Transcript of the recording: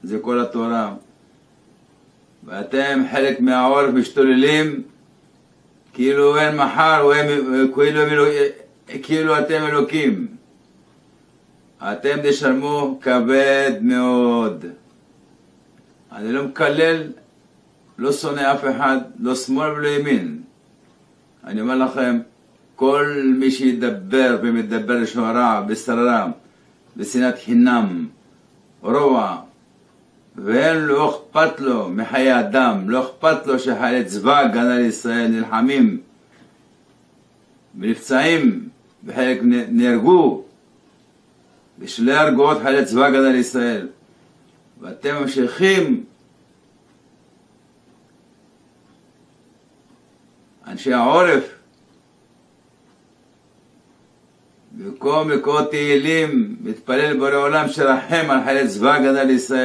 זה כל התורה. ואתם חלק מהעורף משתוללים כאילו אין מחר, כאילו אתם אלוקים. אתם תשלמו כבד מאוד. אני לא מקלל, לא שונא אף אחד, לא שמאל ולא ימין. אני אומר לכם, כל מי שידבר ומדבר לשון רע, בסררה, בשנאת חינם, רוע, ואין לו, אכפת לו מחיי אדם, לא אכפת לו שחיילי צבא הגנה לישראל נלחמים ונפצעים וחלק נהרגו, ושלא יהרגו עוד חיילי צבא הגנה לישראל, ואתם ממשיכים, אנשי העורף, במקום לקרוא תהילים, מתפלל בורא עולם שרחם על חיילי צבא הגנה לישראל.